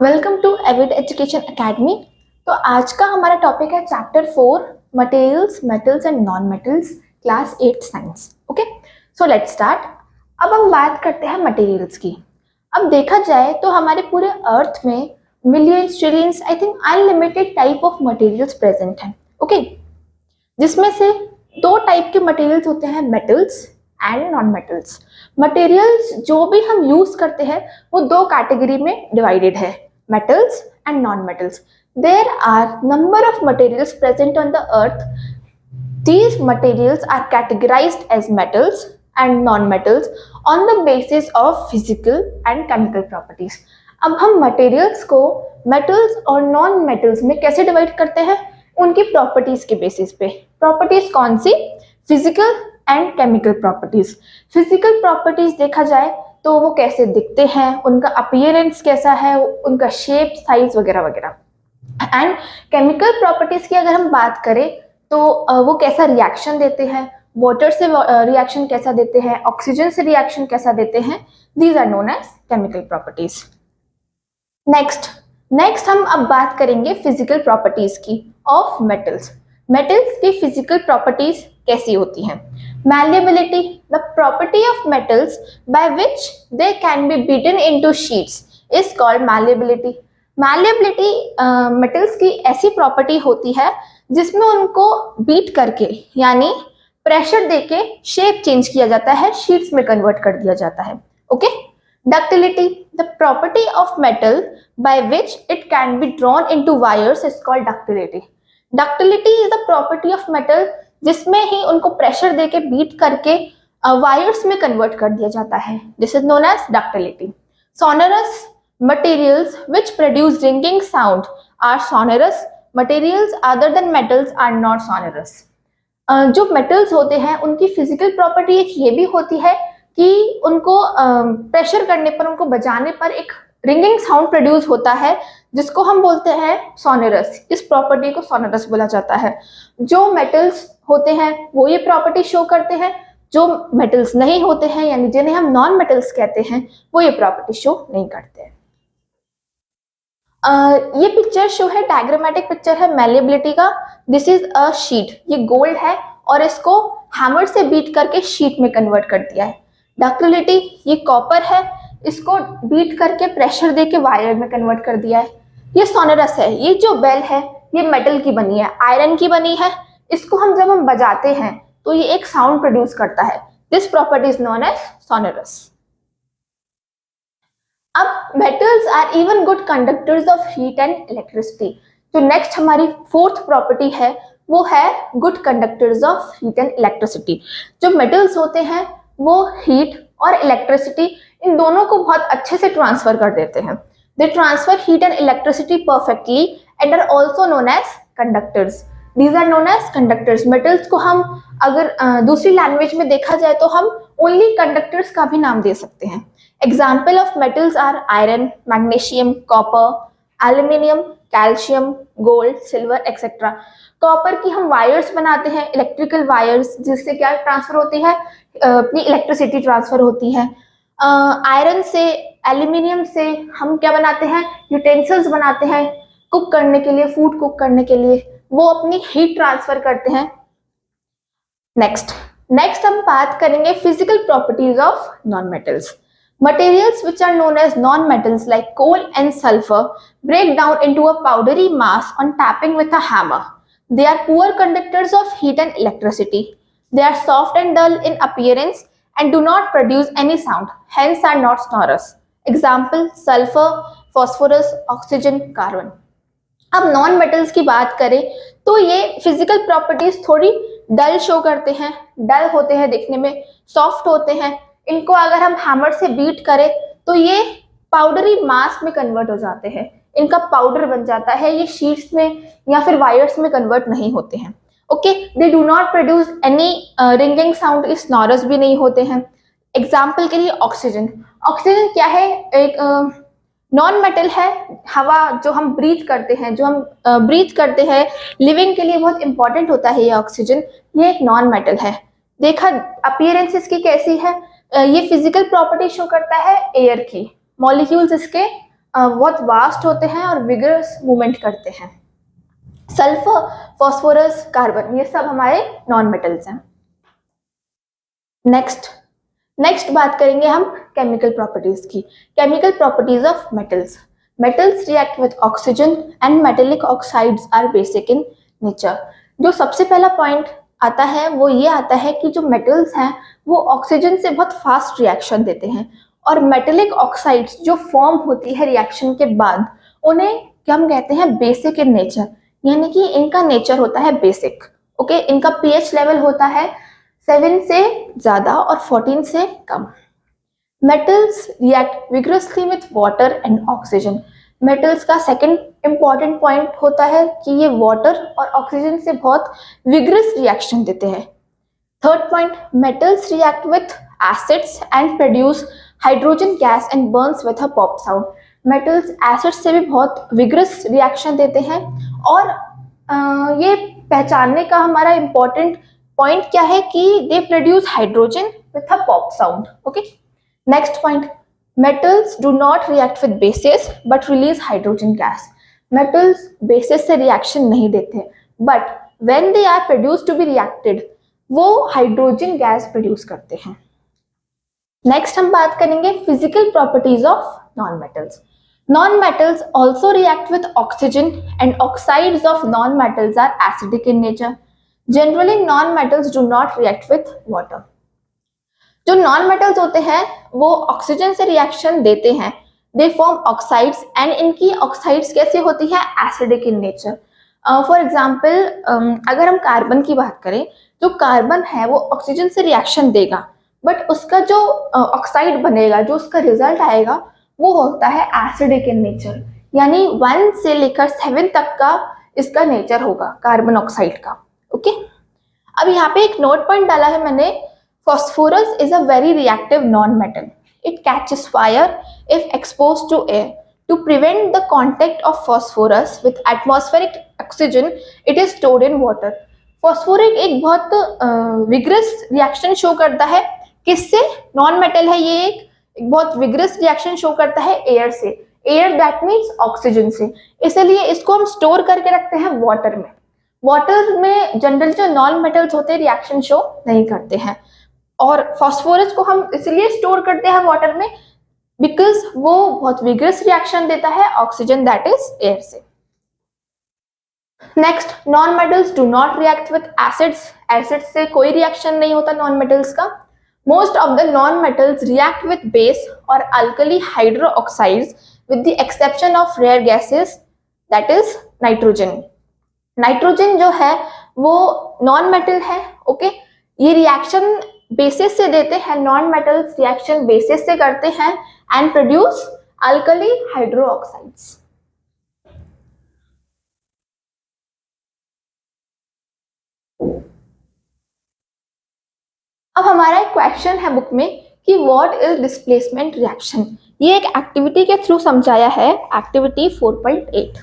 Welcome to avid education academy. तो आज का हमारा टॉपिक है chapter 4 materials, metals and non metals, class 8 science. Okay, so let's start. अब हम बात करते हैं मटेरियल्स की। अब देखा जाए तो हमारे पूरे अर्थ में millions, trillions, I think unlimited type of materials present हैं। ओके, जिसमें से दो टाइप के मटेरियल्स होते हैं, metals and non metals. Materials जो भी हम यूज करते हैं वो दो कैटेगरी में डिवाइडेड है, metals and non-metals. There are number of materials present on the earth. These materials are categorized as metals and non-metals on the basis of physical and chemical properties. अब हम materials को metals और non-metals में कैसे divide करते हैं? उनकी properties के बेसिस पे। प्रॉपर्टीज कौन सी? Physical and chemical properties. Physical properties देखा जाए तो वो कैसे दिखते हैं, उनका अपीयरेंस कैसा है, उनका शेप, साइज वगैरह वगैरह। एंड केमिकल प्रॉपर्टीज की अगर हम बात करें तो वो कैसा रिएक्शन देते हैं, वाटर से रिएक्शन कैसा देते हैं, ऑक्सीजन से रिएक्शन कैसा देते हैं, these are known as chemical properties. Next हम अब बात करेंगे फिजिकल प्रॉपर्टीज की ऑफ मेटल्स। मेटल्स की फिजिकल प्रॉपर्टीज कैसी होती हैं? Malleability, the property of metals by which they can be beaten into sheets is called malleability. Malleability metals की ऐसी प्रॉपर्टी होती है जिसमें उनको बीट करके यानी प्रेशर देके शेप चेंज किया जाता है, शीट्स में कन्वर्ट कर दिया जाता है। Okay, ductility, the property of metal by which it can be drawn into wires is called ductility. Ductility is the property of metal जिसमें ही उनको प्रेशर देके बीट करके वायर्स में कन्वर्ट कर दिया जाता है। This is known as ductility. Sonorous materials which produce ringing sound are sonorous materials, other than metals are not sonorous. जो मेटल्स होते हैं उनकी फिजिकल प्रॉपर्टी एक ये भी होती है कि उनको प्रेशर करने पर, उनको बजाने पर एक रिंगिंग साउंड प्रोड्यूस होता है जिसको हम बोलते हैं सोनरस। इस प्रॉपर्टी को सोनरस बोला जाता है। जो मेटल्स होते हैं वो ये प्रॉपर्टी शो करते हैं, जो मेटल्स नहीं होते हैं यानी जिन्हें हम नॉन मेटल्स कहते हैं वो ये प्रॉपर्टी शो नहीं करते हैं। ये पिक्चर शो है, डायग्रामेटिक पिक्चर है मैलिएबिलिटी का। दिस इज अ शीट, ये गोल्ड है और इसको हैमर से बीट करके शीट में कन्वर्ट कर दिया है। डक्टिलिटी, ये कॉपर है, इसको बीट करके प्रेशर देके वायर में कन्वर्ट कर दिया है। ये सोनरस है, ये जो बेल है ये मेटल की बनी है, आयरन की बनी है। इसको जब हम बजाते हैं तो ये एक साउंड प्रोड्यूस करता है। This property is known as sonorous. अब metals are even good conductors of heat and electricity. जो नेक्स्ट हमारी फोर्थ प्रॉपर्टी है वो है good conductors of heat and electricity. जो मेटल्स होते हैं वो हीट और इलेक्ट्रिसिटी इन दोनों को बहुत अच्छे से ट्रांसफर कर देते हैं। They transfer heat and electricity perfectly and are also known as conductors. These are known as conductors. Metals को हम अगर दूसरी लैंग्वेज में देखा जाए तो हम ओनली कंडक्टर्स का भी नाम दे सकते हैं। Example of metals are iron, magnesium, copper, aluminium, calcium, gold, silver etcetera. Copper की हम वायर्स बनाते हैं, इलेक्ट्रिकल वायर्स, जिससे क्या ट्रांसफर होती है, अपनी इलेक्ट्रिसिटी ट्रांसफर होती है। आयरन से, एल्यूमिनियम से हम क्या बनाते हैं, यूटेंसिल्स बनाते हैं कुक करने के लिए, फूड कुक करने के लिए, वो अपनी हीट ट्रांसफर करते हैं। नेक्स्ट हम बात करेंगे physical properties of non metals. Materials which are known as non-metals like coal and sulfur break down into a powdery mass on tapping with a hammer. They are poor conductors of heat and electricity. They are soft and dull in appearance and do not produce any sound, hence are not sonorous. Example: sulfur, phosphorus, oxygen, carbon. अब non metals की बात करें तो ये physical properties थोड़ी डल show करते हैं, डल होते हैं दिखने में, सॉफ्ट होते हैं। इनको अगर हम हैमर से बीट करें तो ये पाउडरी मास में कन्वर्ट हो जाते हैं, इनका पाउडर बन जाता है, ये शीट्स में या फिर वायर्स में कन्वर्ट नहीं होते हैं। Okay, they do not produce any ringing sound, sonorous भी नहीं होते हैं। एग्जाम्पल के लिए ऑक्सीजन। ऑक्सीजन क्या है? एक नॉन मेटल है, हवा जो हम ब्रीथ करते हैं, जो हम ब्रीथ करते हैं, लिविंग के लिए बहुत इंपॉर्टेंट होता है ये ऑक्सीजन, ये एक नॉन मेटल है। देखा अपीयरेंस इसकी कैसी है, ये फिजिकल प्रॉपर्टी शो करता है एयर की, मॉलिक्यूल्स इसके बहुत वास्ट होते हैं और विगरस मूवमेंट करते हैं। सल्फर, फॉस्फोरस, कार्बन, ये सब हमारे नॉन मेटल्स हैं। नेक्स्ट बात करेंगे हम केमिकल प्रॉपर्टीज की। Chemical properties of metals. Metals react with oxygen and metallic oxides are basic in nature. जो सबसे पहला पॉइंट आता है वो ये आता है कि जो मेटल्स हैं वो ऑक्सीजन से बहुत फास्ट रिएक्शन देते हैं, और मेटेलिक ऑक्साइड्स जो फॉर्म होती है रिएक्शन के बाद उन्हें क्या हम कहते हैं, बेसिक इन नेचर, यानी कि इनका नेचर होता है बेसिक। ओके, इनका पीएच लेवल होता है 7 से ज्यादा और 14 से कम। Metals react vigorously with water and oxygen. Metals का सेकंड इंपॉर्टेंट पॉइंट होता है कि ये वाटर और ऑक्सीजन से बहुत विग्रस रिएक्शन देते हैं। Third point, metals react with acids and produce hydrogen gas and Burns with a pop sound. Metals acids से भी बहुत विग्रस रिएक्शन देते हैं, और ये पहचानने का हमारा इंपॉर्टेंट पॉइंट क्या है कि they produce hydrogen with a pop sound. Okay, next point, metals do not react with bases but release hydrogen gas. Metals bases से रिएक्शन नहीं देते, but when they are produce to be reacted वो hydrogen gas produce करते हैं। Next हम बात करेंगे physical properties of non metals. Non-metals also react with oxygen, and oxides of non-metals are acidic in nature. Generally, non-metals do not react with water. जो non-metals होते हैं वो ऑक्सीजन से रिएक्शन देते हैं, they form oxides, and इनकी oxides कैसी होती है, acidic in nature. For example अगर हम कार्बन की बात करें, जो कार्बन है वो ऑक्सीजन से रिएक्शन देगा, बट उसका जो ऑक्साइड बनेगा, जो उसका रिजल्ट आएगा वो होता है एसिडिक इन नेचर, यानी 1 से लेकर 7 तक का इसका नेचर होगा कार्बन ऑक्साइड का। ओके, अब यहाँ पे एक नोट पॉइंट डाला है मैंने, phosphorus is a very reactive non metal, it catches fire if expose to air. To prevent the contact of phosphorus with atmospheric oxygen it is stored in water. Phosphoric एक बहुत vigorous reaction show करता है, किससे, non metal है ये, एक बहुत vigorous reaction show करता है एयर से, एयर दैट मीन्स ऑक्सीजन से, इसलिए इसको हम स्टोर करके रखते हैं वाटर में। वाटर में जनरल जो नॉन मेटल्स होते हैं रिएक्शन शो नहीं करते हैं, और फास्फोरस को हम इसलिए स्टोर करते हैं वाटर में बिकॉज वो बहुत विग्रस रिएक्शन देता है ऑक्सीजन दैट इज एयर से। Next, non metals do not react with acids. Acids से कोई रिएक्शन नहीं होता नॉन मेटल्स का। Most of the non-metals react with base or alkali hydroxides with the exception of rare gases, that is nitrogen. Nitrogen जो है वो non metal है। Okay, ये रिएक्शन बेसिस से देते हैं, नॉन मेटल्स रिएक्शन बेसिस से करते हैं एंड प्रोड्यूस अल्कली हाइड्रोक्साइड्स। अब हमारा एक क्वेश्चन है बुक में कि व्हाट इज डिस्प्लेसमेंट रिएक्शन। ये एक एक्टिविटी के थ्रू समझाया है, एक्टिविटी 4.8।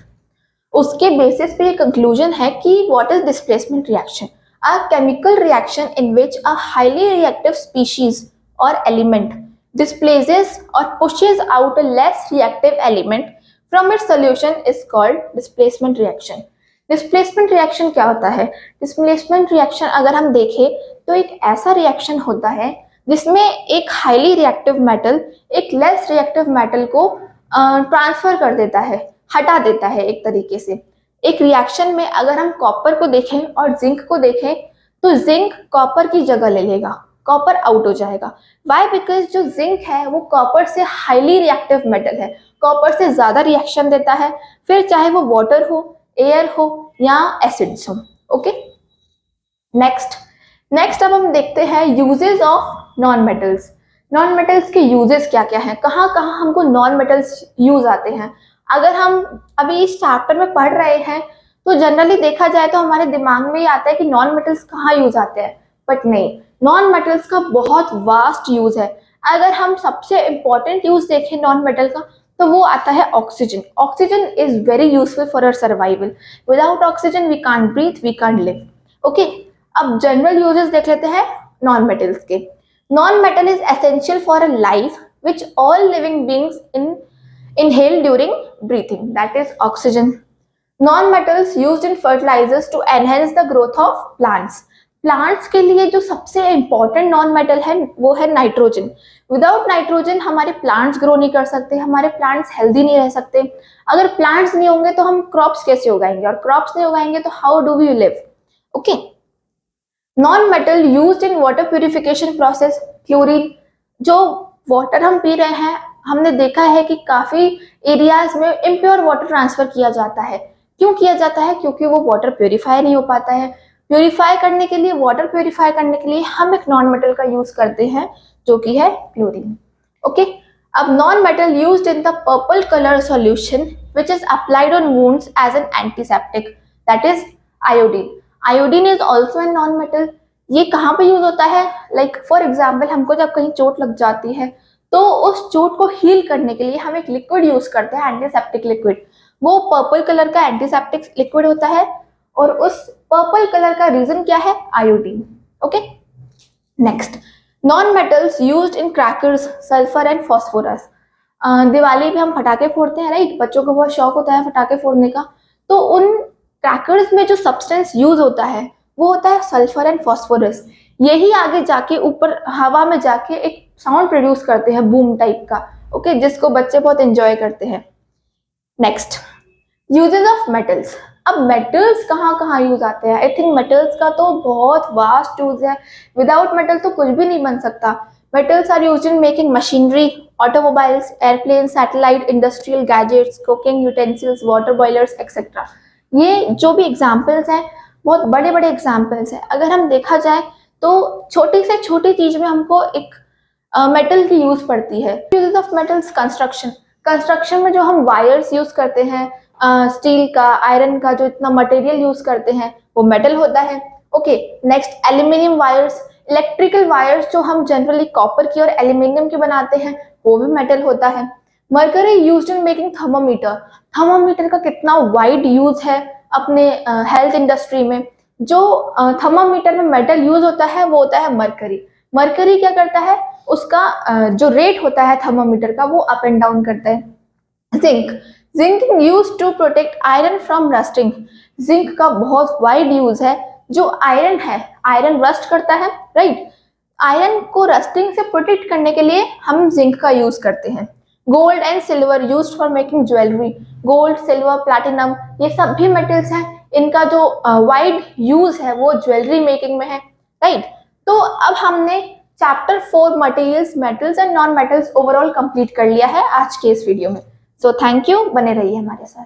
उसके बेसिस पे ये कंक्लूजन है कि what is displacement reaction, a chemical reaction in which a highly reactive species और element displaces or pushes out a less reactive element from its solution is called displacement reaction. Displacement reaction क्या होता है? Displacement reaction अगर हम देखें तो एक ऐसा रिएक्शन होता है जिसमें एक हाईली रिएक्टिव मेटल एक लेस रिएक्टिव मेटल को ट्रांसफर कर देता है, हटा देता है एक तरीके से। एक रिएक्शन में अगर हम कॉपर को देखें और जिंक को देखें तो जिंक कॉपर की जगह ले लेगा, कॉपर आउट हो जाएगा। वाई? बिकॉज जो जिंक है वो कॉपर से हाईली रिएक्टिव मेटल है, कॉपर से ज्यादा रिएक्शन देता है, फिर चाहे वो वाटर हो, एयर हो या एसिड्स हो। ओके, नेक्स्ट अब हम देखते हैं uses of non metals. Non metals के यूजेस क्या क्या हैं, कहाँ कहाँ हमको नॉन मेटल्स यूज आते हैं। अगर हम अभी इस चैप्टर में पढ़ रहे हैं तो जनरली देखा जाए तो हमारे दिमाग में ये आता है कि नॉन मेटल्स कहाँ यूज आते हैं, बट नहीं, नॉन मेटल्स का बहुत वास्ट यूज है। अगर हम सबसे इंपॉर्टेंट यूज देखें नॉन मेटल का तो वो आता है oxygen. Oxygen is very useful for our survival. Without oxygen we can't breathe, we can't live. Okay, अब जनरल यूजेस देख लेते हैं नॉन मेटल्स के। Non metal is essential for a life which all living beings in inhaled during breathing, that is oxygen. Non-metals used in fertilizers to enhance the growth of plants. Plants के लिए जो सबसे important non metal है वो है nitrogen. Without nitrogen हमारे plants grow नहीं कर सकते, हमारे प्लांट्स हेल्दी नहीं रह सकते. अगर प्लांट्स नहीं होंगे तो हम क्रॉप्स कैसे उगाएंगे, और क्रॉप्स नहीं उगाएंगे तो how do we live. Okay. Non metal used in water purification process. Chlorine, जो वाटर हम पी रहे हैं, हमने देखा है कि काफी एरियाज में इम्प्योर वाटर ट्रांसफर किया जाता है. क्यों किया जाता है? क्योंकि वो वाटर प्योरीफाई नहीं हो पाता है. प्योरीफाई करने के लिए, वाटर प्योरीफाई करने के लिए हम एक नॉन मेटल का यूज करते हैं जो कि है क्लोरीन. ओके. अब non metal used in the purple colour solution which is applied on wounds as an antiseptic, that is iodine. Iodine is also an non metal. ये कहाँ पे यूज होता है? लाइक फॉर एग्जाम्पल, हमको जब कहीं चोट लग जाती है तो उस चोट को हील करने के लिए हम एक लिक्विड यूज करते हैं, एंटीसेप्टिक लिक्विड. वो पर्पल कलर का एंटीसेप्टिक लिक्विड होता है और उस पर्पल कलर का रीजन क्या है? Iodine. Okay. Next, non metals used in crackers, sulphur and phosphorus. Diwali पे हम फटाके फोड़ते हैं, राइट? बच्चों को बहुत शौक होता है फटाके फोड़ने का. तो उन क्रैकर्स में जो सब्सटेंस यूज होता है वो होता है सल्फर एंड फॉस्फोरस. यही आगे जाके ऊपर हवा में जाके एक साउंड प्रोड्यूस करते हैं, बूम टाइप का. ओके, जिसको बच्चे बहुत एंजॉय करते हैं. Next, uses of metals. अब मेटल्स कहाँ कहाँ यूज आते हैं? आई थिंक मेटल्स का तो बहुत वास्ट यूज है. विदाउट मेटल तो कुछ भी नहीं बन सकता. Metals are used in making machinery, automobiles, airplane, satellite, industrial gadgets, cooking utensils, water boilers etcetera. ये जो भी एग्जाम्पल्स हैं बहुत बड़े बड़े एग्जाम्पल्स हैं. अगर हम देखा जाए तो छोटी से छोटी चीज में हमको एक मेटल की यूज पड़ती है. Uses of metals. Construction. Construction में जो हम वायर्स यूज करते हैं, स्टील का, आयरन का, जो इतना मटेरियल यूज करते हैं वो मेटल होता है. Okay. Next, aluminium wires. Electrical wires जो हम जनरली कॉपर की और एल्यूमिनियम की बनाते हैं वो भी मेटल होता है. Mercury used in making thermometer. Thermometer का कितना वाइड यूज है अपने हेल्थ इंडस्ट्री में. जो थर्मोमीटर में मेटल यूज होता है वो होता है मरकरी. मरकरी क्या करता है? उसका जो रेट होता है थर्मोमीटर का वो अप एंड डाउन करता है. Zinc. Zinc use to protect iron from rusting. Zinc का बहुत वाइड यूज है. जो आयरन है, आयरन रस्ट करता है, राइट? आयरन को रस्टिंग से प्रोटेक्ट करने के लिए हम जिंक का यूज करते हैं. Gold and silver used for making jewellery. Gold, silver, platinum, ये सब भी मेटल्स हैं. इनका जो वाइड यूज है वो ज्वेलरी मेकिंग में है, राइट? तो अब हमने chapter 4 materials, metals and non metals overall complete कर लिया है आज के इस वीडियो में. सो थैंक यू, बने रहिए हमारे साथ.